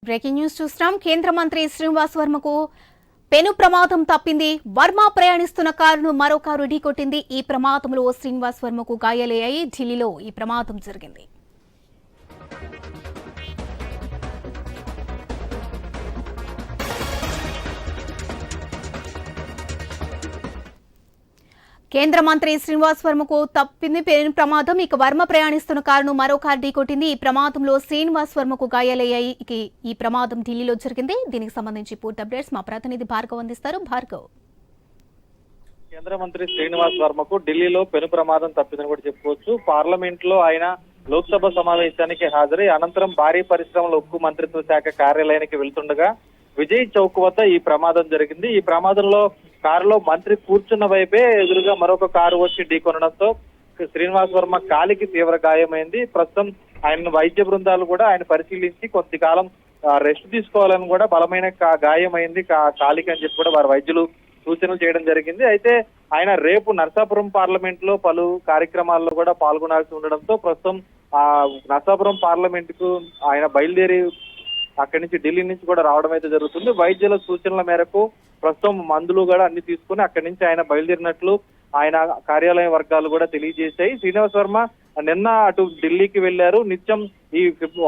Breaking news చూస్తున్నాం. కేంద్ర మంత్రి శ్రీనివాస్ వర్మకు పెను ప్రమాదం తప్పింది. వర్మ ప్రయాణిస్తున్న కారును మరో కారు ఢీకొట్టింది. ఈ ప్రమాదంలో శ్రీనివాస్ వర్మకు గాయాలయ్యాయి. ఢిల్లీలో ఈ ప్రమాదం జరిగింది. కేంద్ర మంత్రి శ్రీనివాస్ వర్మకు తప్పింది పెను ప్రమాదం. ఇక వర్మ ప్రయాణిస్తున్న కారును మరో కారు ఢీకొట్టింది. ఈ ప్రమాదంలో శ్రీనివాస్ వర్మకు గాయాలయ్యాయి. ఈ ప్రమాదం ఢిల్లీలో జరిగింది. దీనికి సంబంధించి పూర్తి అప్డేట్స్ మా ప్రతినిధి భార్గవ్ అందిస్తారు. భార్గవ్, కేంద్ర మంత్రి శ్రీనివాస్ వర్మకు ఢిల్లీలో పెను ప్రమాదం తప్పిందని కూడా చెప్పుకోవచ్చు. పార్లమెంట్ లో ఆయన లోక్సభ సమావేశానికి హాజరై అనంతరం భారీ పరిశ్రమల ఉక్కు మంత్రిత్వ శాఖ కార్యాలయానికి వెళ్తుండగా విజయ్ చౌక్ వద్ద ఈ ప్రమాదం జరిగింది. ఈ ప్రమాదంలో కారులో మంత్రి కూర్చున్న వైపే ఎదురుగా మరొక కారు వచ్చి ఢీకొనడంతో శ్రీనివాస్ వర్మ కాలికి తీవ్ర గాయమైంది. ప్రస్తుతం ఆయన వైద్య బృందాలు కూడా ఆయన పరిశీలించి కొద్ది కాలం రెస్ట్ తీసుకోవాలని కూడా బలమైన గాయమైంది కాలికి అని చెప్పి కూడా వారి వైద్యులు సూచనలు చేయడం జరిగింది. అయితే ఆయన రేపు నర్సాపురం పార్లమెంట్ లో పలు కార్యక్రమాల్లో కూడా పాల్గొనాల్సి ఉండడంతో ప్రస్తుతం నర్సాపురం పార్లమెంట్ కు ఆయన బయలుదేరి అక్కడి నుంచి ఢిల్లీ నుంచి కూడా రావడం అయితే జరుగుతుంది. వైద్యుల సూచనల మేరకు ప్రస్తుతం మందులు కూడా అన్ని తీసుకుని అక్కడి నుంచి ఆయన బయలుదేరినట్లు ఆయన కార్యాలయ వర్గాలు కూడా తెలియజేశాయి. శ్రీనివాస్ వర్మ నిన్న అటు ఢిల్లీకి వెళ్లారు. నిత్యం ఈ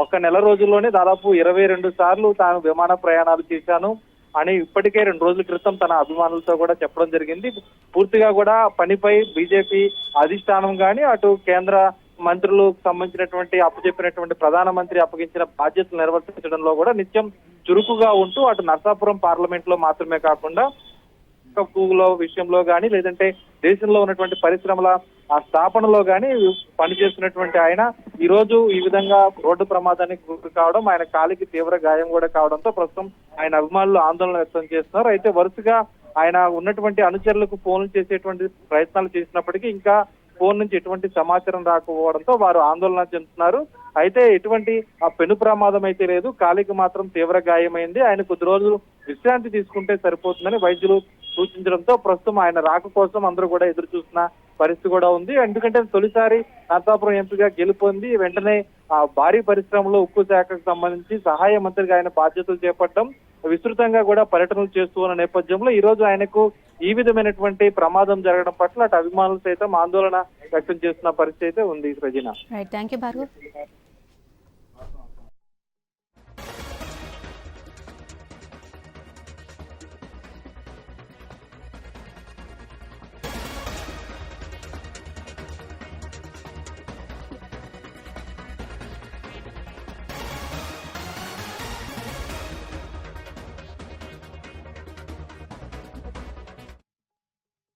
ఒక నెల రోజుల్లోనే దాదాపు 22 సార్లు తాను విమాన ప్రయాణాలు చేశాను అని ఇప్పటికే 2 రోజుల క్రితం తన అభిమానులతో కూడా చెప్పడం జరిగింది. పూర్తిగా కూడా పనిపై బీజేపీ అధిష్టానం గాని అటు కేంద్ర మంత్రులకు సంబంధించినటువంటి అప్పచెప్పినటువంటి ప్రధానమంత్రి అప్పగించిన బాధ్యతలు నిర్వర్తించడంలో కూడా నిత్యం చురుకుగా ఉంటూ అటు నర్సాపురం పార్లమెంట్ లో మాత్రమే కాకుండా విషయంలో గాని లేదంటే దేశంలో ఉన్నటువంటి పరిశ్రమల స్థాపనలో గాని పనిచేస్తున్నటువంటి ఆయన ఈ రోజు ఈ విధంగా రోడ్డు ప్రమాదానికి గురి కావడం, ఆయన కాలికి తీవ్ర గాయం కూడా కావడంతో ప్రస్తుతం ఆయన అభిమానులు ఆందోళన వ్యక్తం చేస్తున్నారు. అయితే వరుసగా ఆయన ఉన్నటువంటి అనుచరులకు ఫోన్లు చేసేటువంటి ప్రయత్నాలు చేసినప్పటికీ ఇంకా ఫోన్ నుంచి ఎటువంటి సమాచారం రాకపోవడంతో వారు ఆందోళన చెందుతున్నారు. అయితే ఎటువంటి పెను ప్రమాదం అయితే లేదు, కాలికి మాత్రం తీవ్ర గాయమైంది. ఆయన కొద్ది రోజులు విశ్రాంతి తీసుకుంటే సరిపోతుందని వైద్యులు సూచించడంతో ప్రస్తుతం ఆయన రాక కోసం అందరూ కూడా ఎదురు చూస్తున్న పరిస్థితి కూడా ఉంది. ఎందుకంటే తొలిసారి నర్సాపురం ఎంపీగా గెలుపొంది వెంటనే భారీ పరిశ్రమలో ఉక్కు శాఖకు సంబంధించి సహాయ మంత్రిగా ఆయన బాధ్యతలు చేపట్టడం, విస్తృతంగా కూడా పర్యటనలు చేస్తూ ఉన్న నేపథ్యంలో ఈ రోజు ఆయనకు ఈ విధమైనటువంటి ప్రమాదం జరగడం పట్ల అటు అభిమానులు సైతం ఆందోళన వ్యక్తం చేస్తున్న పరిస్థితి అయితే ఉంది. ప్రజన థ్యాంక్ యూ భార్గవ్.